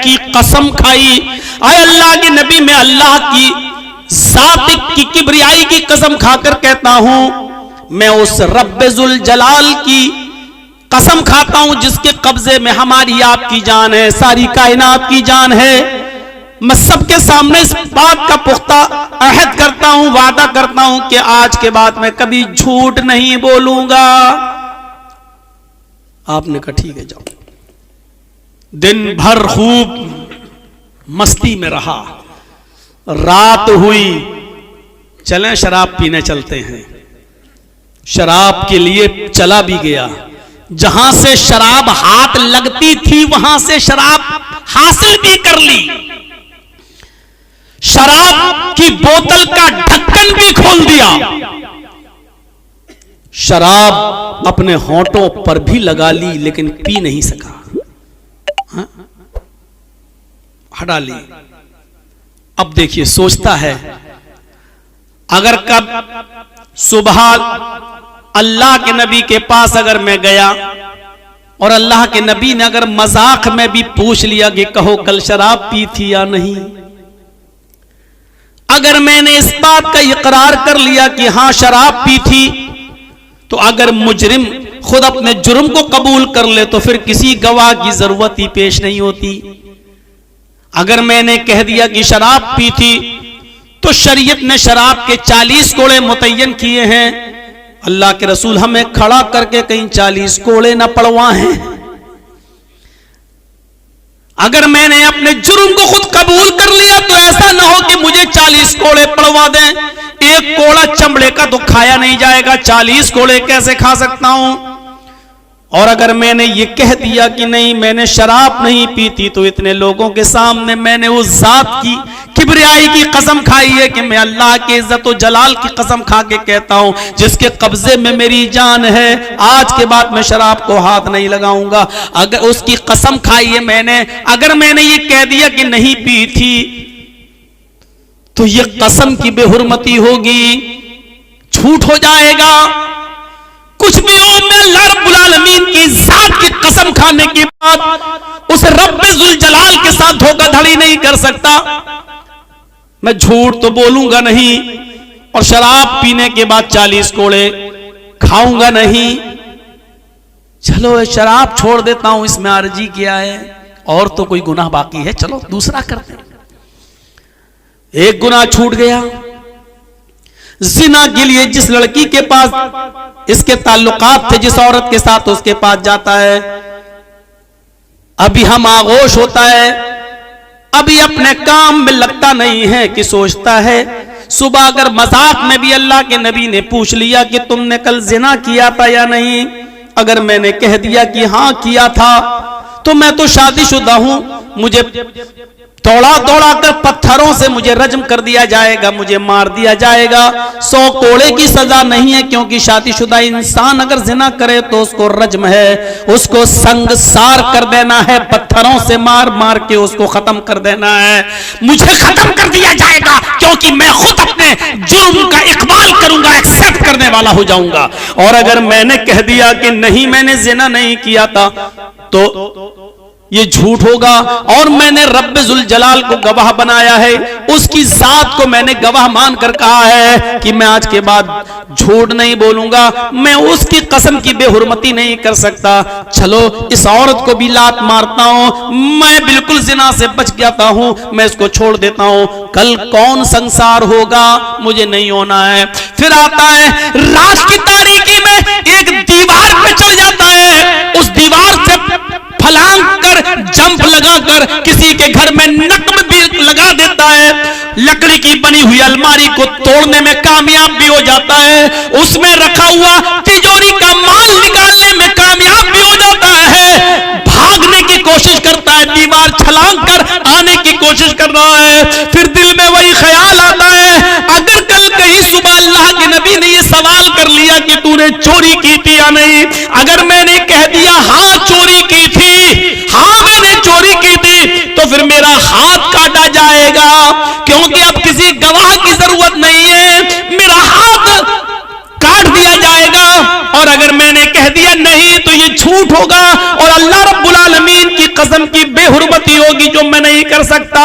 की कसम खाई। आए अल्लाह के नबी, मैं अल्लाह की जात की किबरियाई की कसम खाकर कहता हूं, मैं उस रब्बुल जलाल की कसम खाता हूं जिसके कब्जे में हमारी आपकी जान है, सारी कायनात की जान है। मैं सबके सामने इस बात का पुख्ता अहद करता हूं, वादा करता हूं कि आज के बाद मैं कभी झूठ नहीं बोलूंगा। आपने कहा ठीक है जाओ। दिन भर खूब मस्ती में रहा, रात हुई, चलें शराब पीने चलते हैं। शराब के लिए चला भी गया, जहां से शराब हाथ लगती थी वहां से शराब हासिल भी कर ली। शराब की बोतल का ढक्कन भी खोल दिया, शराब अपने होंठों पर भी लगा ली, लेकिन पी नहीं सका। हाँ? हटा ली। अब देखिए, सोचता है अगर कब सुबह अल्लाह के नबी के पास अगर मैं गया और अल्लाह के नबी ने अगर मजाक में भी पूछ लिया कि कहो कल शराब पी थी या नहीं, अगर मैंने इस बात का इकरार कर लिया कि हां शराब पी थी, तो अगर मुजरिम खुद अपने जुर्म को कबूल कर ले तो फिर किसी गवाह की जरूरत ही पेश नहीं होती। अगर मैंने कह दिया कि शराब पी थी तो शरीयत ने शराब के 40 कोड़े मुतय्यन किए हैं। अल्लाह के रसूल हमें खड़ा करके कहीं 40 कोड़े ना पड़वाएं। अगर मैंने अपने जुर्म को खुद कबूल कर लिया तो ऐसा ना हो कि मुझे 40 कोड़े पड़वा दें। एक कोड़ा चमड़े का तो खाया नहीं जाएगा, 40 कोड़े कैसे खा सकता हूं। और अगर मैंने ये कह दिया कि नहीं मैंने शराब नहीं पी थी, तो इतने लोगों के सामने मैंने उस जात की किबरियाई की कसम खाई है कि मैं अल्लाह के इज्जत और जलाल की कसम खा के कहता हूं जिसके कब्जे में मेरी जान है, आज के बाद मैं शराब को हाथ नहीं लगाऊंगा। अगर उसकी कसम खाई है मैंने, अगर मैंने ये कह दिया कि नहीं पी थी, तो ये कसम की बेहुरमती होगी, झूठ हो जाएगा। कुछ भी हो, मैं अल्लाह रब्बुल आलमीन की जात की कसम खाने के बाद उस रब्बुल जलाल के साथ धोखाधड़ी नहीं कर सकता। मैं झूठ तो बोलूंगा नहीं और शराब पीने के बाद 40 कोड़े खाऊंगा नहीं। चलो शराब छोड़ देता हूं, इसमें अर्जी किया है, और तो कोई गुनाह बाकी है, चलो दूसरा करते हैं। एक गुनाह छूट गया। जिना के लिए जिस लड़की के पास इसके ताल्लुकात थे, जिस औरत के साथ उसके पास जाता है, अभी हम आगोश होता है, अभी अपने काम में लगता नहीं है कि सोचता है सुबह अगर मजाक में भी अल्लाह के नबी ने पूछ लिया कि तुमने कल जिना किया था या नहीं, अगर मैंने कह दिया कि हां किया था, तो मैं तो शादीशुदा हूं, मुझे दौड़ा दौड़ा कर पत्थरों से मुझे रज्म कर दिया जाएगा, मुझे मार दिया जाएगा। 100 कोड़े की सजा नहीं है, क्योंकि शादीशुदा इंसान अगर जिना करे तो उसको रज्म है, उसको संगसार कर देना है, पत्थरों से मार मार के उसको खत्म कर देना है। मुझे खत्म कर दिया जाएगा क्योंकि मैं खुद अपने जुर्म का इकबाल करूंगा, एक्सेप्ट करने वाला हो जाऊंगा। और अगर मैंने कह दिया कि नहीं मैंने जिना नहीं किया था, तो ये झूठ होगा। और मैंने रब्बुल जलाल को गवाह बनाया है, उसकी जात को मैंने गवाह मानकर कहा है कि मैं आज के बाद झूठ नहीं बोलूंगा, मैं उसकी कसम की बेहुरमती नहीं कर सकता। चलो इस औरत को भी लात मारता हूं, मैं बिल्कुल जिना से बच जाता हूं, मैं इसको छोड़ देता हूं। कल कौन संसार होगा, मुझे नहीं होना है। फिर आता है रात की तारीकी में एक दीवार पे चढ़ जाता है, उस दीवार से फलांग कर जंप लगाकर किसी के घर में नक्म भी लगा देता है, लकड़ी की बनी हुई अलमारी को तोड़ने में कामयाब भी हो जाता है, उसमें रखा हुआ तिजोरी का माल निकालने में कामयाब भी हो जाता है, भागने की कोशिश करता है, दीवार छलांग कर आने की कोशिश कर रहा है। फिर दिल में वही ख्याल आता है, अगर कल कहीं सुबह अल्लाह के नबी ने ये सवाल कर लिया कि तूने चोरी की थी या नहीं, अगर मैंने कह दिया हाँ चोरी की थी, हाँ मैंने चोरी की थी, तो फिर मेरा हाथ काटा जाएगा, क्योंकि अब किसी गवाह की जरूरत नहीं है, मेरा हाथ काट दिया जाएगा। और अगर मैंने कह दिया नहीं तो ये झूठ होगा और अल्लाह रब्बुल आलमीन की कसम की बेहुरमती होगी जो मैं नहीं कर सकता।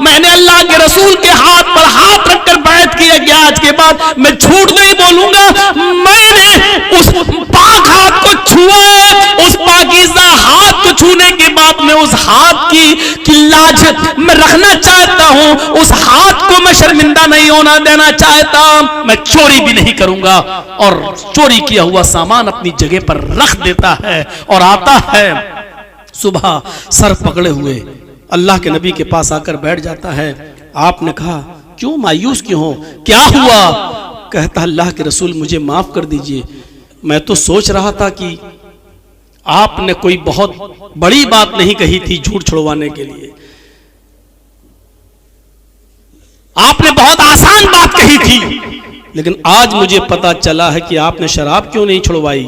मैंने अल्लाह के रसूल के हाथ पर हाथ रखकर बैत किया कि आज के बाद मैं झूठ नहीं बोलूंगा। मैंने उस पाक हाथ को छुआ, उस पाकीज़ा हाथ को छूने के बाद मैं उस हाथ की लाज मैं रखना चाहता हूं, उस हाथ को मैं शर्मिंदा नहीं होना देना चाहता। मैं चोरी भी नहीं करूंगा। और चोरी किया हुआ सामान अपनी जगह पर रख देता है और आता है सुबह सर पकड़े हुए अल्लाह के नबी के पास आकर बैठ जाता है। आपने कहा क्यों मायूस क्यों हो, क्या हुआ? कहता अल्लाह के रसूल मुझे माफ कर दीजिए, मैं तो सोच रहा था कि आपने कोई बहुत बड़ी बात नहीं कही थी झूठ छुड़वाने के लिए, आपने बहुत आसान बात कही थी, लेकिन आज मुझे पता चला है कि आपने शराब क्यों नहीं छुड़वाई,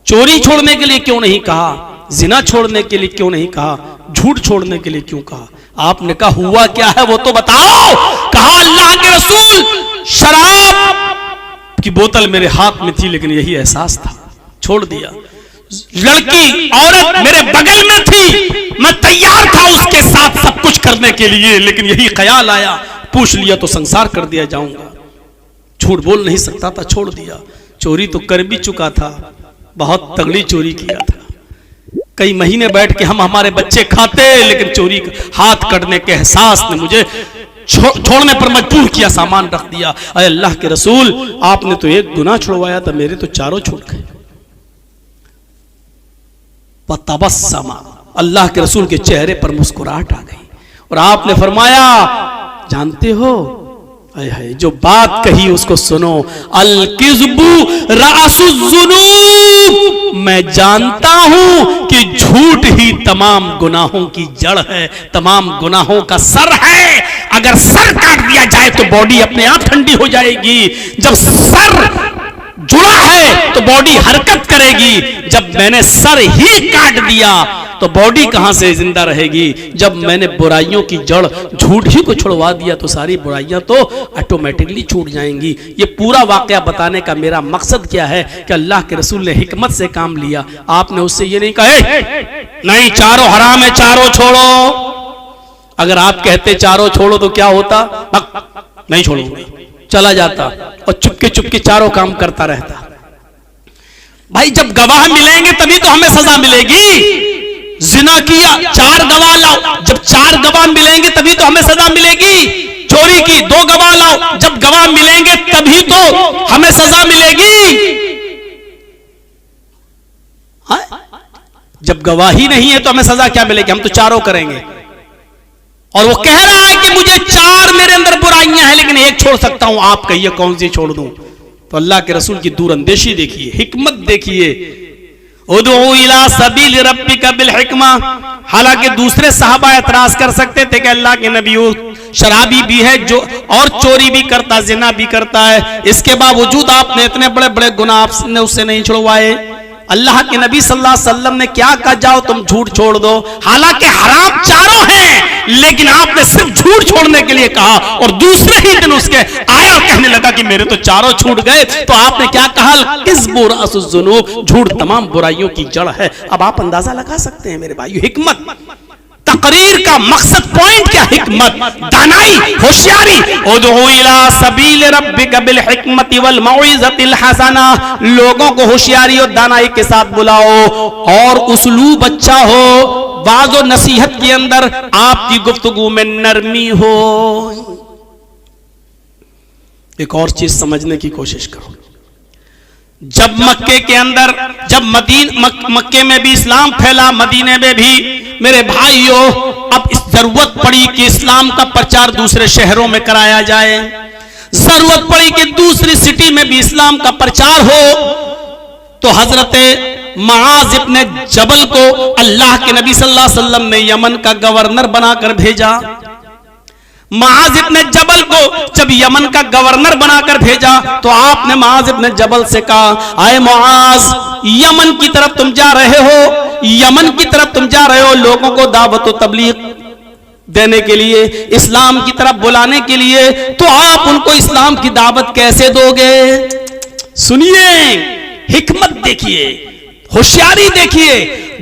चोरी छोड़ने के लिए क्यों नहीं कहा, जिना छोड़ने के लिए क्यों नहीं कहा, झूठ छोड़ने के लिए क्यों कहा? आपने कहा हुआ क्या है वो तो बताओ। कहा अल्लाह के रसूल शराब की बोतल मेरे हाथ में थी लेकिन यही एहसास था, छोड़ दिया। लड़की औरत मेरे बगल में थी, मैं तैयार था उसके साथ सब कुछ करने के लिए, लेकिन यही ख्याल आया, पूछ लिया तो संसार कर दिया जाऊंगा। झूठ बोल नहीं सकता था, छोड़ दिया। चोरी तो कर भी चुका था, बहुत तगड़ी चोरी किया था। कई महीने बैठ के हम हमारे बच्चे खाते, लेकिन चोरी हाथ कटने के एहसास ने मुझे छोड़ने पर मजबूर किया, सामान रख दिया। अरे अल्लाह के रसूल आपने तो एक गुनाह छुड़वाया था, मेरे तो चारों छूट गए। तबस्समा, अल्लाह के रसूल के चेहरे पर मुस्कुराहट आ गई और आपने फरमाया जानते हो जो बात कही उसको सुनो, अल किज़्बु रासुज़्ज़ुनूब, मैं जानता हूं कि झूठ ही तमाम गुनाहों की जड़ है, तमाम गुनाहों का सर है। अगर सर काट दिया जाए तो बॉडी अपने आप ठंडी हो जाएगी, जब सर जुड़ा है तो बॉडी हरकत करेगी, जब मैंने सर ही काट दिया तो बॉडी कहां से जिंदा रहेगी। जब मैंने बुराइयों की जड़ झूठ ही को छुड़वा दिया तो सारी बुराइयां तो ऑटोमेटिकली छूट जाएंगी। ये पूरा वाकया बताने का मेरा मकसद क्या है कि अल्लाह के रसूल ने हिकमत से काम लिया। आपने उससे ये नहीं कहे नहीं चारों हराम है चारों छोड़ो। अगर आप कहते चारों छोड़ो तो क्या होता, नहीं छोड़ूंगा, चला जाता और चुपके चुपके चारों काम करता रहता। भाई जब गवाह मिलेंगे तभी तो हमें सजा मिलेगी। जिना किया 4 गवाह लाओ, जब 4 गवाह मिलेंगे तभी तो हमें सजा मिलेगी। चोरी की 2 गवाह लाओ, जब गवाह मिलेंगे तभी तो हमें सजा मिलेगी। हाँ? जब गवाही नहीं है तो हमें सजा क्या मिलेगी? हम तो चारों करेंगे। और वो कह रहा है कि मुझे 4 मेरे अंदर बुराइयां हैं लेकिन एक छोड़ सकता हूं, आप कहिए कौन सी छोड़ दूं? तो अल्लाह के रसूल की दूरअंदेशी देखिए, हिकमत देखिए। उदउ इला सबील रब्बिका बिल हिकमा। हालांकि दूसरे सहाबा एतराज कर सकते थे कि अल्लाह के नबी शराबी भी है जो और चोरी भी करता, जिना भी करता है, इसके बावजूद आपने इतने बड़े बड़े गुनाह आपने उससे नहीं छुड़वाए। अल्लाह के नबी सल्लल्लाहु अलैहि वसल्लम ने क्या कहा, जाओ तुम झूठ छोड़ दो। हालांकि हराम चारों हैं लेकिन आपने सिर्फ झूठ छोड़ने के लिए कहा और दूसरे ही दिन उसके आया और कहने लगा कि मेरे तो चारों छूट गए। तो आपने क्या कहा, किज़्बु रासुज़्ज़ुनूब, झूठ तमाम बुराइयों की जड़ है। अब आप अंदाजा लगा सकते हैं मेरे भाइयों, हिकमत तकरीर का मकसद, पॉइंट क्या? हिकमत, दानाई, होशियारी। उदउ इला सबील रब्बिका बिल हिकमति वल मौइज़तिल हसना, लोगों को होशियारी और दानाई के साथ बुलाओ और उसलूब अच्छा हो, वाज़ो नसीहत के अंदर आपकी गुफ्तगू में नरमी हो। एक और चीज समझने की कोशिश करो, जब मक्के के अंदर, जब मक्के में भी इस्लाम फैला, मदीने में भी, मेरे भाइयों अब इस जरूरत पड़ी कि इस्लाम का प्रचार दूसरे शहरों में कराया जाए, जरूरत पड़ी कि दूसरी सिटी में भी इस्लाम का प्रचार हो। तो हजरत मुआज़ इब्ने जबल को अल्लाह के नबी सल्लल्लाहु अलैहि वसल्लम ने यमन का गवर्नर बनाकर भेजा। मुआज़ इब्ने जबल को जब यमन का गवर्नर बनाकर भेजा तो आपने मुआज़ इब्ने जबल से कहा, आए मुआज़, यमन की तरफ तुम जा रहे हो, यमन की तरफ तुम जा रहे हो लोगों को दावत व तबलीग देने के लिए, इस्लाम की तरफ बुलाने के लिए, तो आप उनको इस्लाम की दावत कैसे दोगे? सुनिए, हिकमत देखिए, होशियारी देखिए,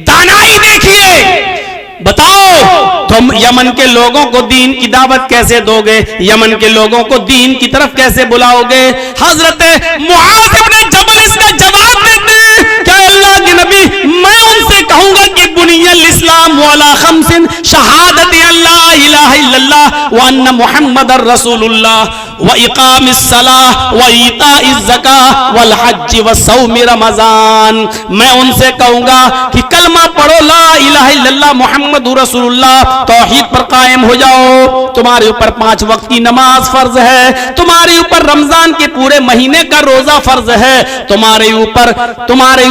दानाई देखिए। बताओ तुम यमन के लोगों को दीन की दावत कैसे दोगे, यमन के लोगों को दीन की तरफ कैसे बुलाओगे। हजरत मुआज इब्न जबल इसका जवाब देते हैं, क्या अल्लाह के नबी मैं उनसे कहूंगा कि बुनियल इस्लाम वाला खमसिन शहादत अल्लाह इलाहा इल्लल्लाह व अन्ना मुहम्मदर रसूलुल्लाह व इकामिस सलाह व ईताइज ज़काह वल हज व सौम रमजान। मैं उनसे कहूंगा कि कलमा पढ़ो ला इलाहा इल्लल्लाह मुहम्मदुर रसूलुल्लाह, तौहीद पर कायम हो जाओ। तुम्हारे ऊपर 5 वक्त की नमाज फर्ज है, तुम्हारे ऊपर रमजान के पूरे महीने का रोजा फर्ज है, तुम्हारे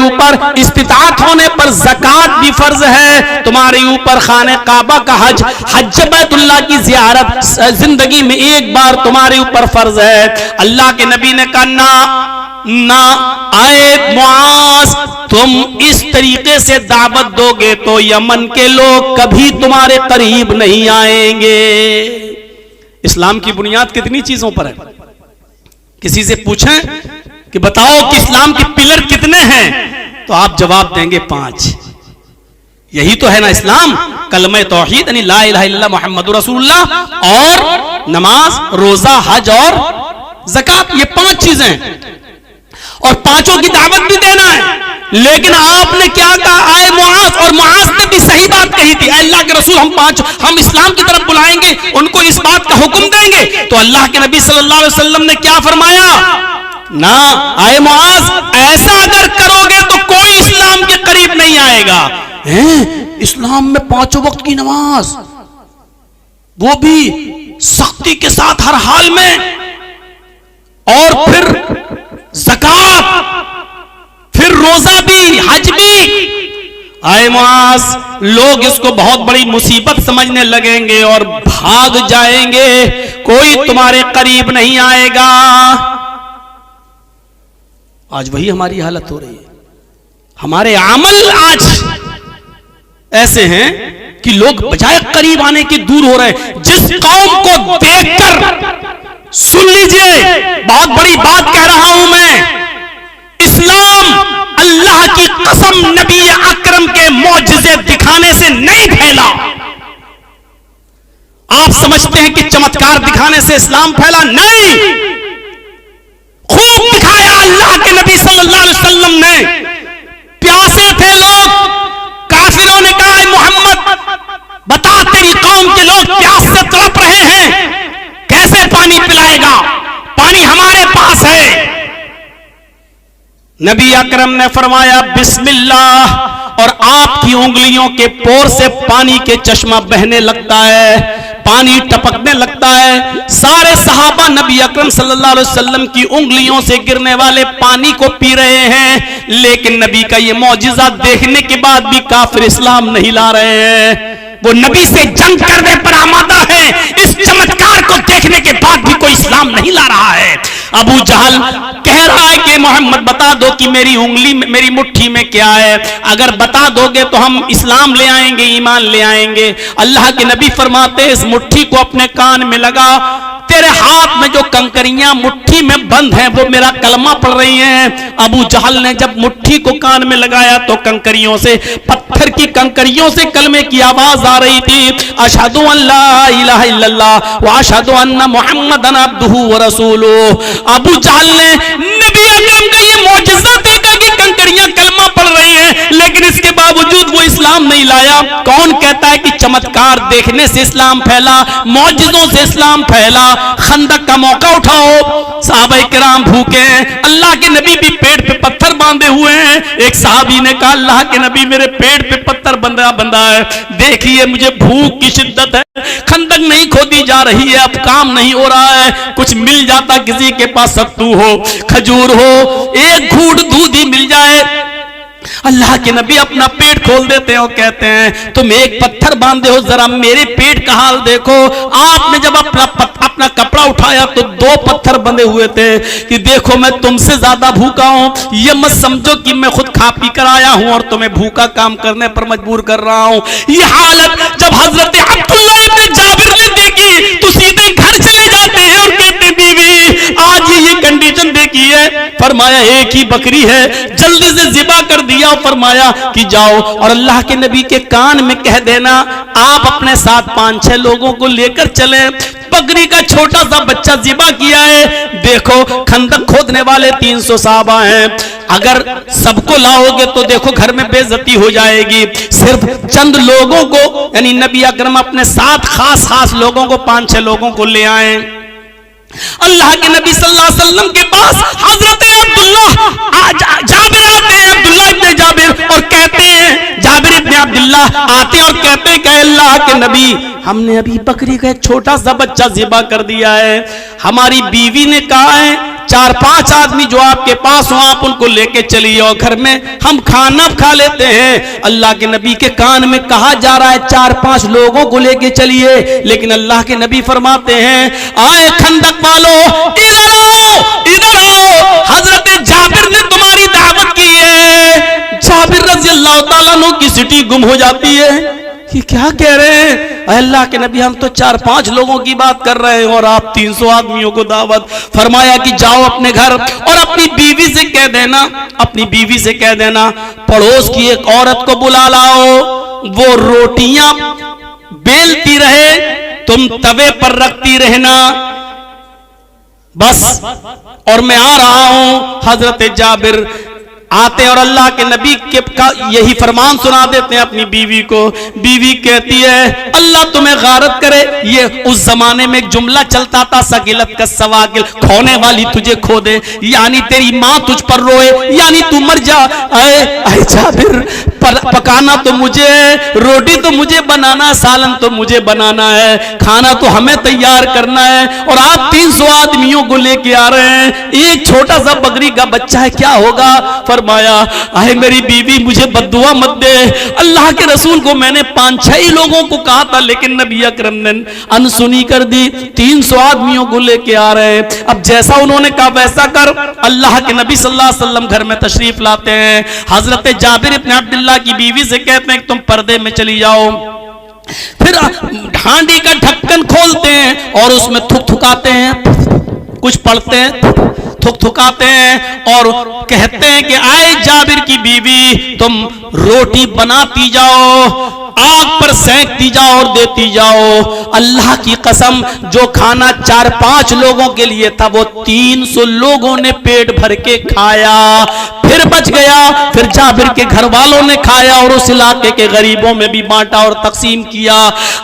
ऊपर इस्तिताअत होने पर ज़कात भी फर्ज है, तुम्हारे ऊपर खाने काबा का हज बैतुल्लाह की ज़ियारत जिंदगी में एक बार तुम्हारे ऊपर फर्ज है। अल्लाह के नबी ने कहा ना आए मुआज, तुम इस तरीके से दावत दोगे तो यमन के लोग कभी तुम्हारे करीब नहीं आएंगे। इस्लाम की बुनियाद कितनी चीजों पर है? किसी से पूछें कि बताओ कि इस्लाम के पिलर कितने हैं, तो आप जवाब देंगे 5। यही तो है ना इस्लाम, कलमे तौहीद यानी ला इलाहा इल्लल्लाह मुहम्मदुर रसूलुल्लाह और नमाज, रोजा, हज और ज़कात, ये 5 चीजें और 5 की दावत भी देना है। लेकिन आपने क्या कहा, आए मुआज, और मुआज ने भी सही बात कही थी, अल्लाह के रसूल हम इस्लाम की तरफ बुलाएंगे, उनको इस बात का हुक्म देंगे। तो अल्लाह के नबी सल्लल्लाहु अलैहि वसल्लम ने क्या फरमाया, ना आए मुआज, ऐसा अगर करोगे तो कोई इस्लाम के करीब नहीं आएगा। इस्लाम में 5 वक्त की नमाज, वो भी सख्ती के साथ हर हाल में, और फिर ज़कात, फिर रोजा भी, हज भी। आए मुआज, लोग इसको बहुत बड़ी मुसीबत समझने लगेंगे और भाग जाएंगे, कोई तुम्हारे करीब नहीं आएगा। आज वही हमारी हालत हो रही है। हमारे अमल आज ऐसे हैं कि लोग बजाय करीब आने के दूर हो रहे हैं। जिस कौम को देखकर, सुन लीजिए, बहुत बड़ी बात कह रहा हूं मैं, इस्लाम अल्लाह की कसम नबी अकरम के मौजिज़े दिखाने से नहीं फैला। आप समझते हैं कि चमत्कार दिखाने से इस्लाम फैला? नहीं, खूब दिखाया अल्लाह के नबी सल्लल्लाहु अलैहि वसल्लम ने। प्यासे थे लोग, काफिरों ने कहा मोहम्मद बता, तेरी कौम के लोग प्यास से तड़प रहे हैं, कैसे पानी पिलाएगा, पानी हमारे पास है। नबी अकरम ने फरमाया बिस्मिल्लाह, और आपकी उंगलियों के पोर से पानी के चश्मा बहने लगता है, पानी टपकने लगता है। सारे सहाबा नबी अकरम सल्लल्लाहु अलैहि वसल्लम की उंगलियों से गिरने वाले पानी को पी रहे हैं, लेकिन नबी का ये मौजिजा देखने के बाद भी काफिर इस्लाम नहीं ला रहे हैं। वो नबी से जंग करने पर आमादा है, इस चमत्कार को देखने के बाद भी कोई इस्लाम नहीं ला रहा है। अबू जहल कह रहा है कि मोहम्मद बता दो कि मेरी उंगली में, मेरी मुट्ठी में क्या है, अगर बता दोगे तो हम इस्लाम ले आएंगे, ईमान ले आएंगे। अल्लाह के नबी फरमाते इस मुट्ठी को अपने कान में लगा, तेरे हाथ में जो कंकरियां मुट्ठी में बंद हैं वो मेरा कलमा पढ़ रही हैं। अबू जहल ने जब मुट्ठी को कान में लगाया तो कंकरियों से, पत्थर की कंकरियों से कलमे की आवाज आ रही थी, अशहदु अल्ला इलाहा इल्लल्लाह व अशहदु अन्ना मुहम्मदन अब्दुहु व रसूलुहु। अबू जहल ने नबी अकरम का ये मौजिज़ा देखा कि कंकरियां कलमा पढ़ रही हैं, लेकिन इसके बावजूद वो इस्लाम नहीं लाया। कौन कहता है कि चमत्कार देखने से इस्लाम फैला, मौजिज़ों से इस्लाम फैला? खंदक का मौका उठाओ, सहाबाए किराम भूखे हैं, अल्लाह के नबी भी पेट पे पत्थर बांधे हुए हैं। एक सहाबी ने कहा अल्लाह के नबी मेरे पेट पे पत्थर बंधा है, देखिए मुझे भूख की शिद्दत है, खंदक नहीं खोदी जा रही है, अब काम नहीं हो रहा है, कुछ मिल जाता, किसी के पास सत्तू हो, खजूर हो, एक घूंट दूध ही मिल जाए। अल्लाह के नबी अपना पेट खोल देते हैं और कहते हैं तुम एक पत्थर बांधे हो, जरा मेरे पेट का हाल देखो। आपने जब अपना कपड़ा उठाया तो 2 पत्थर बंधे हुए थे कि देखो मैं तुमसे ज्यादा भूखा हूं, ये मत समझो कि मैं खुद खा पी कर आया हूं और तुम्हें भूखा काम करने पर मजबूर कर रहा हूं। ये हालत जब हजरत अब्दुल्लाह इब्न जाबिर ने देखी तो सीधे घर चले जाते हैं और कहते बीवी आज ये कंडीशन देखी है, फरमाया एक ही बकरी है, जल्दी से ज़िबा कर दिया। फरमाया कि जाओ और अल्लाह के नबी के कान में कह देना आप अपने साथ 5-6 लोगों को लेकर चले। बकरी का छोटा सा बच्चा ज़िबा किया है। देखो खंदक खोदने वाले 300 साहबा हैं, अगर सबको लाओगे तो देखो घर में बेइज्जती हो जाएगी। सिर्फ चंद लोगों को यानी नबी अकरम अपने साथ खास लोगों को 5-6 लोगों को ले आए। अल्लाह के नबी सल्लल्लाहु अलैहि वसल्लम के पास हजरत अब्दुल्लाह जाबिर आते हैं, अब्दुल्लाह इब्ने जाबिर, और कहते हैं जाबिर इब्ने अब्दुल्लाह आते हैं और कहते हैं कि अल्लाह के नबी हमने अभी बकरी का एक छोटा सा बच्चा ज़िबा कर दिया है। हमारी बीवी ने कहा है 4-5 आदमी जो आपके पास हो आप उनको लेके चलिए और घर में हम खाना खा लेते हैं। अल्लाह के नबी के कान में कहा जा रहा है 4-5 लोगों को लेके चलिए, लेकिन अल्लाह के नबी फरमाते हैं आए खंदक वालों इधर आओ, इधर आओ, हजरत जाबिर ने तुम्हारी दावत की है। जाबिर रज़ी अल्लाह ताला अन्हु की सिटी गुम हो जाती है कि क्या कह रहे हैं अल्लाह के नबी, हम तो 4-5 लोगों की बात कर रहे हैं और आप 300 आदमियों को दावत। फरमाया कि जाओ अपने घर और अपनी बीवी से कह देना, अपनी बीवी से कह देना पड़ोस की एक औरत को बुला लाओ, वो रोटियां बेलती रहे, तुम तवे पर रखती रहना बस, और मैं आ रहा हूं। हजरत जाबिर आते और अल्लाह के नबी के का यही फरमान सुना देते हैं अपनी बीवी को। बीवी कहती है अल्लाह तुम्हें गारत करे। ये उस जमाने में एक जुमला चलता था सगिलत का सवागिल, खोने वाली तुझे खो दे, यानी तेरी माँ तुझ पर रोए, यानी तू मर जा। आए जाबिर पकाना तो मुझे है, रोटी तो मुझे बनाना, सालन तो मुझे बनाना है, खाना तो हमें तैयार करना है, और आप 300 आदमियों को लेके आ रहे हैं, एक छोटा सा बकरी का बच्चा है, क्या होगा। फरमाया आए मेरी बीवी मुझे बद्दुआ मत दे, अल्लाह के रसूल को मैंने 5-6 लोगों को कहा था लेकिन नबी अकरम ने अनसुनी कर दी। 300 आदमियों को लेके आ रहे हैं, अब जैसा उन्होंने कहा वैसा कर। अल्लाह के नबी सल्लल्लाहु अलैहि वसल्लम घर में तशरीफ लाते हैं। हजरत जाबिर इब्ने अब्दुल्लाह की बीवी से कहते हैं तुम पर्दे में चली जाओ। फिर हांडी का ढक्कन खोलते हैं और उसमें थुकथुकाते हैं, कुछ पढ़ते हैं, थुकथुकाते हैं और कहते हैं कि आए जाबिर की बीवी तुम रोटी बनाती जाओ, आग पर सेंकती जाओ और देती जाओ। अल्लाह की कसम जो खाना 4-5 लोगों के लिए था वो 300 लोगों ने पेट भर के खाया, फिर बच गया। फिर जाबिर के घर वालों ने खाया और उस इलाके के गरीबों में भी बांटा और तकसीम किया।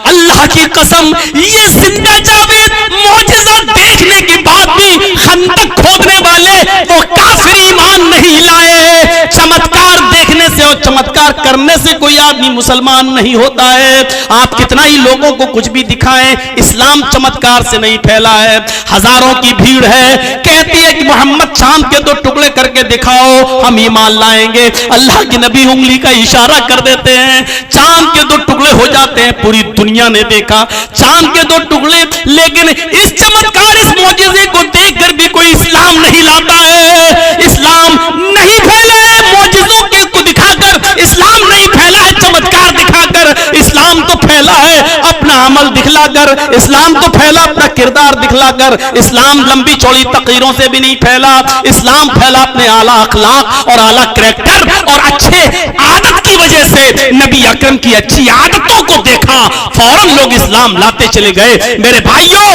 अल्लाह की कसम ये जिंदा जाबिर मौजिज़ा देखने के बाद भी खंदक खोदने वाले वो काफिर ईमान नहीं लाए। चमत्कार देखने से और चमत्कार करने से कोई आदमी मुसलमान नहीं होता है। आप कितना ही लोगों को कुछ भी दिखाएं, इस्लाम चमत्कार से नहीं फैला है। हजारों की भीड़ है, कहती है कि मोहम्मद चांद के 2 टुकड़े करके दिखाओ हम ईमान लाएंगे। अल्लाह के नबी उंगली का इशारा कर देते हैं, चांद के 2 टुकड़े हो जाते हैं। पूरी दुनिया ने देखा चांद के 2 टुकड़े, लेकिन इस चमत्कार इस मौजूदे को देखकर भी कोई इस्लाम नहीं लाता है। इस्लाम नहीं फैला है मौजूदों के को दिखाकर, इस्लाम नहीं फैला है चमत्कार दिखाकर, इस्लाम तो फैला है अपना अमल दिखलाकर, इस्लाम तो फैला अपना किरदार दिखलाकर। इस्लाम लंबी चौड़ी तकरीरों से भी नहीं फैला, इस्लाम फैला अपने आला अखलाक और आला करैक्टर और अच्छे आदत की वजह से। नबी अकरम की अच्छी आदतों को देखा फौरन लोग इस्लाम लाते चले गए। मेरे भाइयों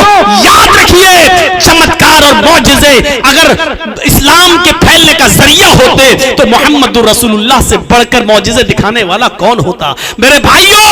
याद रखिए चमत्कार और मौजिज़े अगर इस्लाम के फैलने का जरिया होते तो मोहम्मदुर रसूलुल्लाह से बढ़कर मौजिज़े दिखाने वाला कौन होता। मेरे भाइयों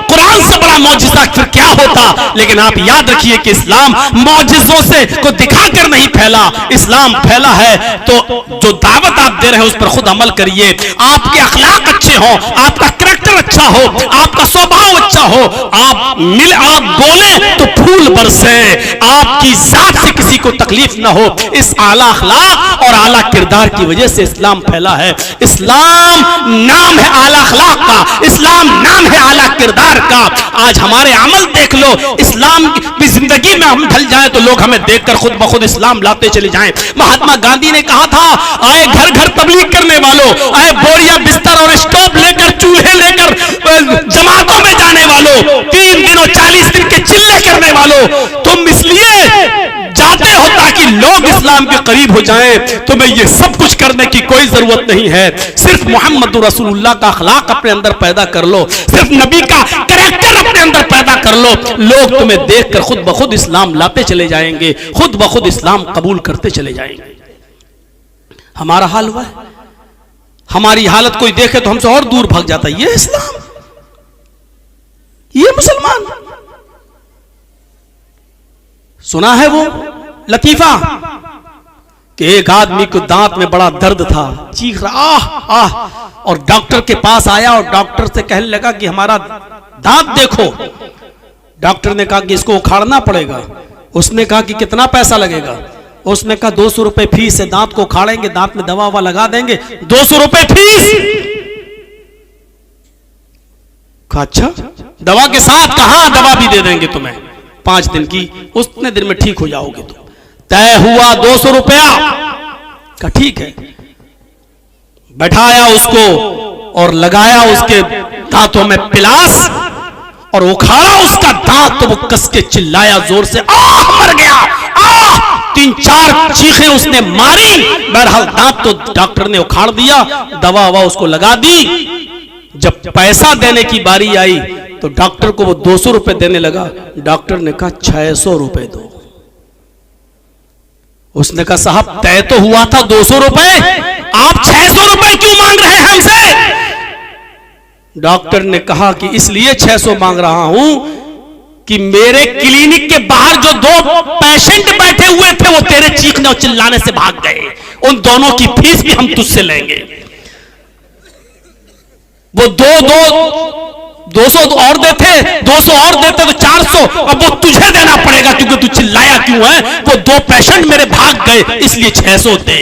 कुरान से बड़ा मौजिज़ा फिर क्या होता। लेकिन आप याद रखिए कि इस्लाम मौजिज़ों से को दिखाकर नहीं फैला, इस्लाम फैला है तो जो दावत आप दे रहे हैं उस पर खुद अमल करिए। आपके अखलाक अच्छे हो, आपका करैक्टर अच्छा हो, आपका स्वभाव अच्छा हो, आप बोले तो फूल बरसे, आपकी जात से किसी को तकलीफ ना हो। इस आला अखलाक और आला किरदार की वजह से इस्लाम फैला है। इस्लाम नाम है आला अखलाक का, इस्लाम नाम है आला किरदार का। आज हमारे अमल देख लो, इस्लाम की जिंदगी में हम ढल जाएं तो लोग हमें देखकर खुद ब खुद इस्लाम लाते चले जाएं। महात्मा गांधी ने कहा था आए घर घर तबलीग करने वालों, आए बोरिया बिस्तर और स्टोव लेकर चूल्हे लेकर जमातों में जाने वालों, 3 दिन और 40 दिन के चिल्ले करने वालों, तुम इसलिए जाते हो ताकि लोग इस्लाम के करीब हो जाएं, तुम्हें ये सब कुछ करने की कोई जरूरत नहीं है। सिर्फ मोहम्मद रसूलुल्लाह का अखलाक अपने अंदर पैदा कर लो, सिर्फ नबी का कैरेक्टर अपने अंदर पैदा कर लो, लोग तुम्हें देखकर खुद ब खुद इस्लाम लाते चले जाएंगे, खुद ब खुद इस्लाम कबूल करते चले जाएंगे। हमारा हाल हुआ है, हमारी हालत कोई देखे तो हमसे और दूर भाग जाता है। ये इस्लाम, ये मुसलमान। सुना है वो लतीफा कि एक आदमी को दांत में बड़ा दर्द था, चीख रहा आह आह, और डॉक्टर के पास आया और डॉक्टर से कहने लगा कि हमारा दांत देखो। डॉक्टर ने कहा कि इसको उखाड़ना पड़ेगा। उसने कहा कि कितना पैसा लगेगा? उसने कहा 200 रुपए फीस है, दांत को उखाड़ेंगे, दांत में दवा ववा लगा देंगे, 200 रुपए फीस। कहा अच्छा, दवा के साथ? कहा दवा भी दे देंगे तुम्हें 5 दिन की, उतने दिन में ठीक हो जाओगे तुम। तय हुआ 200 रुपया का, ठीक है। बैठाया उसको और लगाया उसके दांतों में पिलास और उखाड़ा उसका दांत, तो वो कस के चिल्लाया जोर से, आह मर गया, आह। 3-4 चीखें उसने मारी। बहरहाल दांत तो डॉक्टर ने उखाड़ दिया, दवा ववा उसको लगा दी। जब पैसा देने की बारी आई तो डॉक्टर को वो 200 रुपए देने लगा। डॉक्टर ने कहा 600 रुपए दो। उसने कहा साहब तय तो हुआ था 200 रुपए, आप 600 रुपए क्यों मांग रहे हैं हमसे? डॉक्टर ने कहा कि इसलिए 600 मांग रहा हूं कि मेरे क्लिनिक के बाहर जो 2 पेशेंट बैठे हुए थे वो तेरे चीखने और चिल्लाने से भाग गए, उन दोनों की फीस भी हम तुझसे लेंगे। वो 200 और देते, 200 और देते तो 400, अब वो तुझे देना पड़ेगा क्योंकि तू चिल्लाया क्यों है। वो 2 पेशेंट मेरे भाग गए इसलिए 600 दे।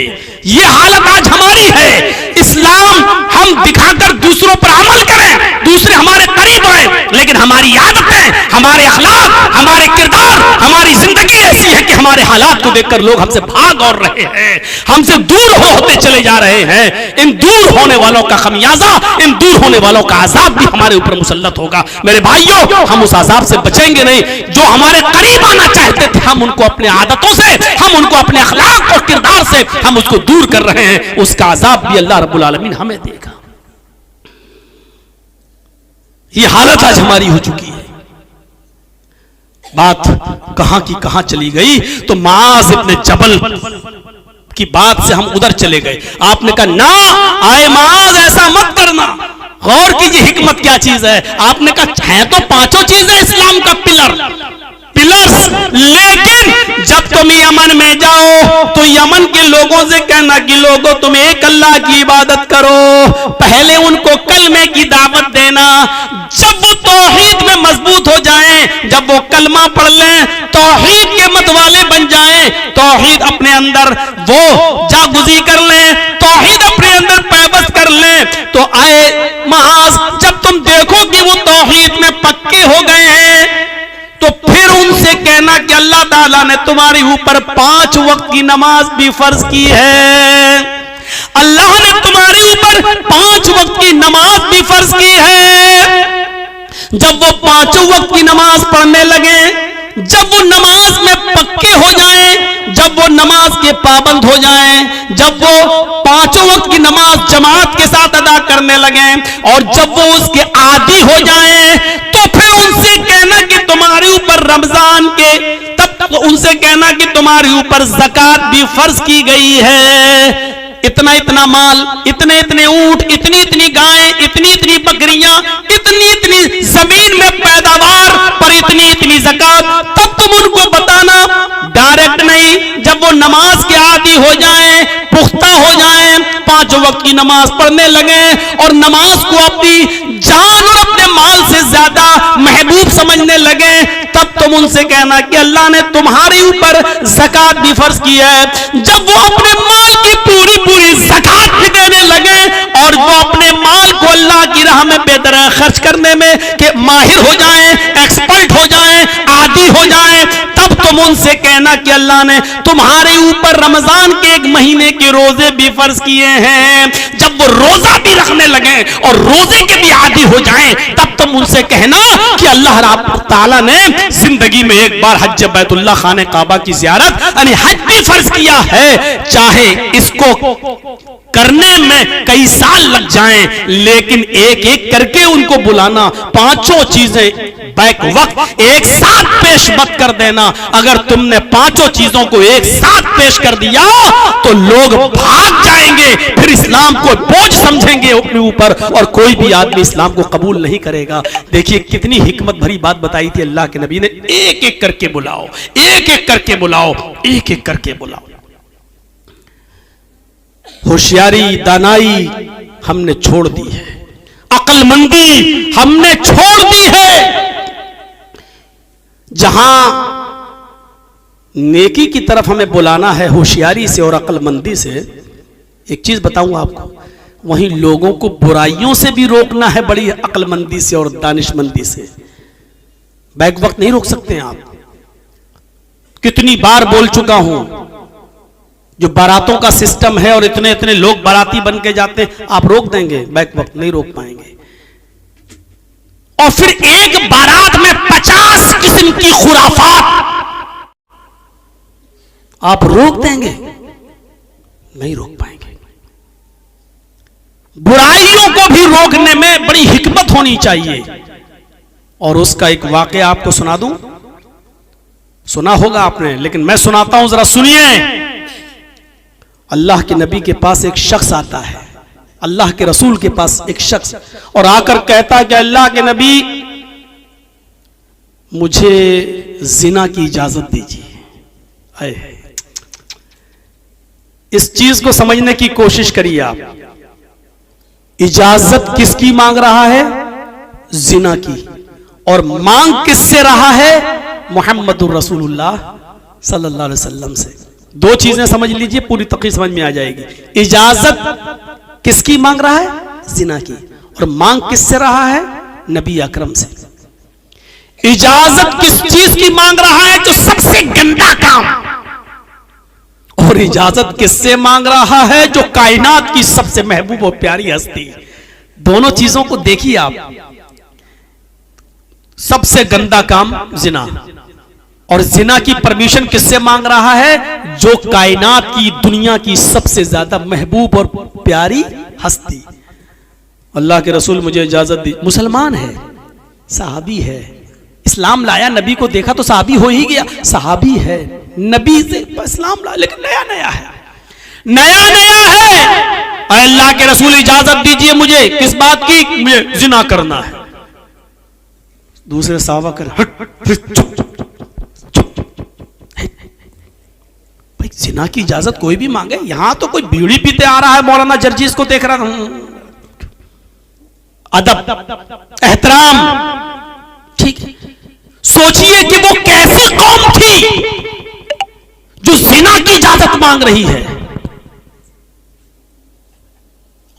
ये हालत आज हमारी है। इस्लाम हम दिखाकर दूसरों पर अमल करें, दूसरे हमारे करीब आए, लेकिन हमारी आदतें, हमारे अखलाक, हमारे किरदार, हमारी जिंदगी ऐसी है कि हमारे हालात को देखकर लोग हमसे भाग और रहे हैं, हमसे दूर होते चले जा रहे हैं। इन दूर होने वालों का खमियाजा, इन दूर होने वालों का अजाब भी हमारे ऊपर मुसल्लत होगा। मेरे भाइयों, हम उस अजाब से बचेंगे नहीं। जो हमारे करीब आना चाहते थे, हम उनको अपने आदतों से, हम उनको अपने अखलाक और किरदार से हम उसको दूर कर रहे हैं। उसका अजाब भी अल्लाह रब्बुल आलमीन हमें देगा। ये हालत आज हमारी हो चुकी है। बात कहां की कहां चली गई तो माज इब्ने जबल की बात से हम उधर चले गए। आपने कहा ना आए माज, ऐसा मत करना, गौर कीजिए हिकमत क्या चीज है। आपने कहा है तो 5 चीजें इस्लाम का पिलर्स, लेकिन जब तुम यमन में जाओ तो यमन के लोगों से कहना कि लोगों तुम एक अल्लाह की इबादत करो। पहले उनको कलमे की दावत देना। जब वो तौहीद में मजबूत हो जाएं, जब वो कलमा पढ़ लें, तौहीद के मत वाले बन जाएं, तौहीद अपने अंदर वो जागुजी कर लें, तौहीद अपने अंदर पैबस कर लें, तो आए महाज जब तुम देखो कि वो तौहीद में पक्के हो गए हैं तो फिर उनसे कहना कि अल्लाह ताला ने तुम्हारे ऊपर 5 वक्त की नमाज भी फर्ज की है। अल्लाह ने तुम्हारे ऊपर 5 वक्त की नमाज भी फर्ज की है। जब वो 5 वक्त की नमाज पढ़ने लगे, जब वो नमाज में पक्के हो जाएं, जब वो नमाज के पाबंद हो जाएं, जब वो 5 वक्त की नमाज जमात के साथ अदा करने लगे और जब वो उसके आदी हो जाएं, तो फिर उनसे कहना कि तुम्हारे ऊपर रमजान के, तब उनसे कहना कि तुम्हारे ऊपर ज़कात भी फर्ज की गई है। इतना इतना माल, इतने इतने ऊंट, इतनी इतनी गायें, इतनी इतनी बकरियां, इतनी इतनी जमीन में पैदावार पर इतनी इतनी ज़कात, तब तुम उनको बताना। डायरेक्ट नहीं, जब वो नमाज के आदी हो जाएं, पुख्ता हो जाएं, 5 वक्त की नमाज पढ़ने लगे और नमाज को अपनी जान और अपने माल से ज्यादा महबूब समझने लगे, तब तुम उनसे कहना कि अल्लाह ने तुम्हारे ऊपर ज़कात भी फर्ज की है। जब वो अपने माल की पूरी पूरी ज़कात भी देने लगे और वो अपने माल को अल्लाह की राह में बेदरा खर्च करने में के माहिर हो जाएं, एक्सपर्ट हो जाएं, आदी हो जाएं, तब तुम उनसे कहना कि अल्लाह ने तुम्हारे ऊपर रमजान के 1 महीने के रोजे भी फर्ज किए हैं। जब वो रोजा भी रखने लगे और रोजे के भी आदी हो जाएं, तब तुम उनसे कहना कि अल्लाह ताला ने जिंदगी जिंदगी में एक बार हज बैतुल्लाह खाने काबा की जियारत यानी हज भी फर्ज किया है, चाहे इसको करने में कई साल लग जाएं, लेकिन एक एक करके उनको बुलाना, पांचों चीजें बैक वक्त एक साथ पेश मत कर देना। अगर तुमने पांचों चीजों को एक साथ पेश कर दिया तो लोग भाग जाएंगे, फिर इस्लाम को बोझ समझेंगे अपने ऊपर और कोई भी आदमी इस्लाम को कबूल नहीं करेगा। देखिए कितनी हिकमत भरी बात बताई थी अल्लाह के नबी ने, एक एक करके बुलाओ, एक एक करके बुलाओ, एक एक करके बुलाओ। होशियारी दानाई हमने छोड़ दी है, अक्लमंदी हमने छोड़ दी है। जहां नेकी की तरफ हमें बुलाना है होशियारी से और अक्लमंदी से, एक चीज बताऊंगा आपको, वहीं लोगों को बुराइयों से भी रोकना है बड़ी अक्लमंदी से और दानिशमंदी से। बैक वक्त नहीं रोक सकते हैं आप। कितनी बार बोल चुका हूं, जो बारातों का सिस्टम है और इतने इतने लोग बाराती बन के जाते हैं, आप रोक देंगे? बैक वक्त नहीं रोक पाएंगे। और फिर एक बारात में 50 किस्म की खुराफात आप रोक देंगे? नहीं रोक पाएंगे। बुराइयों को भी रोकने में बड़ी हिकमत होनी चाहिए। और उसका एक वाकया आपको सुना दूं, सुना होगा आपने, लेकिन मैं सुनाता हूं, जरा सुनिए। अल्लाह के नबी के पास एक शख्स आता है, अल्लाह के रसूल के पास एक शख्स, और आकर कहता है कि अल्लाह के नबी मुझे जिना की इजाजत दीजिए। इस चीज को समझने की कोशिश करिए आप। इजाजत किसकी मांग रहा है? जिना की। और मांग किससे रहा है? मुहम्मदुर रसूलुल्लाह सल्लल्लाहु अलैहि वसल्लम से। दो चीजें समझ लीजिए, पूरी तकरीर समझ में आ जाएगी। इजाजत किसकी मांग रहा है? जिना की। और मांग किससे रहा है? नबी अकरम से। इजाजत किस चीज की मांग रहा है? जो सबसे गंदा काम। और इजाजत किससे मांग रहा है? जो कायनात की सबसे महबूब और प्यारी हस्ती। दोनों चीजों को देखिए आप। सबसे गंदा काम जिना, और जिना की परमिशन किससे मांग रहा है? जो कायनात की दुनिया की सबसे ज्यादा महबूब और प्यारी हस्ती। अल्लाह के रसूल मुझे इजाजत दी। मुसलमान है, सहाबी है, इस्लाम लाया, नबी को देखा तो सहाबी हो ही गया। सहाबी है, नबी से इस्लाम लाया, लेकिन नया नया है, नया नया है। अल्लाह के रसूल इजाजत दीजिए मुझे, किस बात की? मुझे जिना करना है। दूसरे सहाबा कर चुप भाई, जिना की इजाजत कोई भी मांगे? यहां तो कोई बीड़ी पीते आ रहा है, मौलाना जर्जीस को देख रहा था। अदब, एहतराम, ठीक है। सोचिए कि वो कैसी कौम थी जो जिना की इजाजत मांग रही है,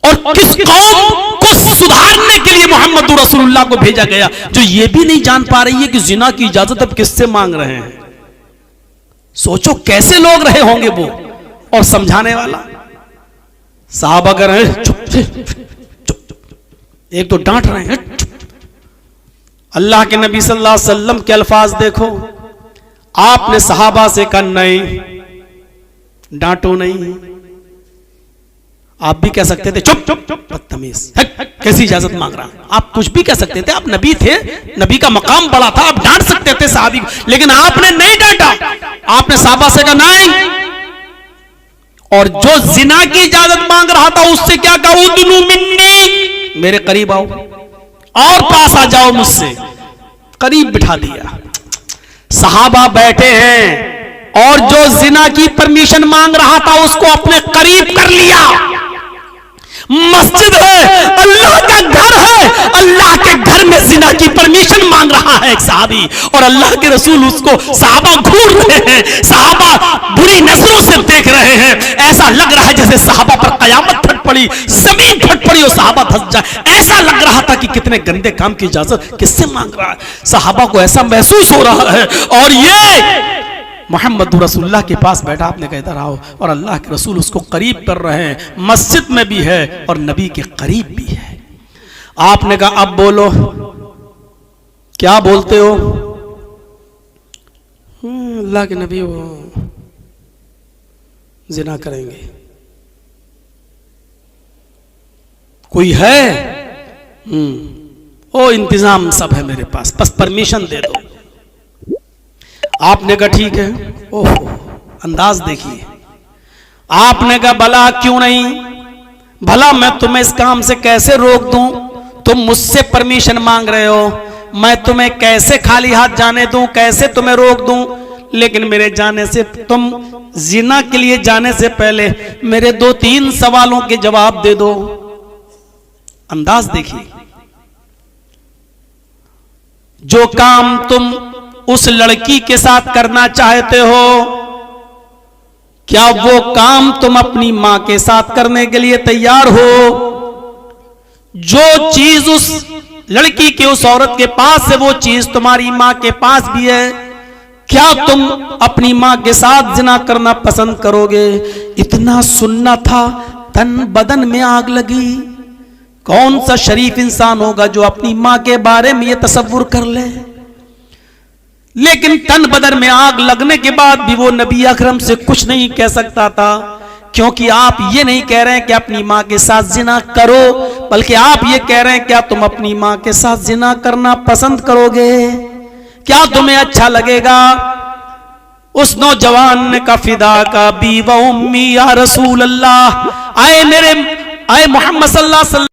और किस कौम को सुधारने के लिए मोहम्मद रसूलुल्लाह को भेजा गया, जो ये भी नहीं जान पा रही है कि जिना की इजाजत अब किससे मांग रहे हैं। सोचो कैसे लोग रहे होंगे वो। और समझाने वाला साहबा कर रहे हैं, चुप चुप, एक तो डांट रहे हैं, चुप। अल्लाह के नबी सल्लल्लाहु अलैहि वसल्लम के अल्फाज देखो। आपने सहाबा से कहा नहीं, डांटो नहीं। आप भी कह सकते थे चुप चुप चुप, बदतमीज, कैसी इजाजत मांग रहा। आप कुछ भी कह सकते थे, आप नबी थे, नबी का मकाम बड़ा था, आप डांट सकते थे साहबी, लेकिन आपने नहीं डांटा। आपने साहबा से कहा नहीं। और जो जिना की इजाजत मांग रहा था उससे क्या कहा? उदनु मिन्नी, मेरे करीब आओ और पास आ जाओ मुझसे। करीब बिठा दिया, सहाबा बैठे हैं, और जो जिना की परमिशन मांग रहा था उसको अपने करीब कर लिया। मस्जिद है, अल्लाह का घर है, अल्लाह के घर में जिना की परमिशन मांग रहा है एक सहाबी, और अल्लाह के रसूल उसको, सहाबा घूर रहे हैं, सहाबा बुरी नजरों से देख रहे हैं। ऐसा लग रहा है जैसे सहाबा पर कयामत फट पड़ी, जमीन फट पड़ी और सहाबा धंस जाए। ऐसा लग रहा था कि कितने गंदे काम की इजाजत किससे मांग रहा है। सहाबा को ऐसा महसूस हो रहा है, और ये मोहम्मद रसूलुल्लाह के पास बैठा, आपने कहता रहा हो, और अल्लाह के रसूल उसको करीब कर रहे हैं। मस्जिद में भी है और नबी के करीब भी है। आपने कहा अब बोलो, क्या बोलते हो? अल्लाह के नबी वो जिना करेंगे। कोई है? ओ इंतजाम सब है मेरे पास, बस परमिशन दे दो। आपने कहा ठीक है। ओहो अंदाज देखिए, आपने कहा भला क्यों नहीं, भला मैं तुम्हें इस काम से कैसे रोक दूं, तुम मुझसे परमिशन मांग रहे हो, मैं तुम्हें कैसे खाली हाथ जाने दूं, कैसे तुम्हें रोक दूं, लेकिन मेरे जाने से, तुम जिना के लिए जाने से पहले मेरे 2-3 सवालों के जवाब दे दो। अंदाज देखिए, जो काम तुम उस लड़की के साथ करना चाहते हो, क्या वो काम तुम अपनी मां के साथ करने के लिए तैयार हो? जो चीज उस लड़की के, उस औरत के पास है, वो चीज तुम्हारी मां के पास भी है, क्या तुम अपनी मां के साथ जिना करना पसंद करोगे? इतना सुनना था, तन बदन में आग लगी। कौन सा शरीफ इंसान होगा जो अपनी मां के बारे में ये तसव्वुर कर ले? लेकिन तन बदन में आग लगने के बाद भी वो नबी अकरम से कुछ नहीं कह सकता था, क्योंकि आप ये नहीं कह रहे हैं कि अपनी मां के साथ जिना करो, बल्कि आप ये कह रहे हैं क्या तुम अपनी मां के साथ जिना करना पसंद करोगे? क्या तुम्हें अच्छा लगेगा? उस नौजवान ने कहा फिदा का बी व उम्मी या रसूल अल्लाह, आए मोहम्मद सल्लल्लाहु अलैहि वसल्लम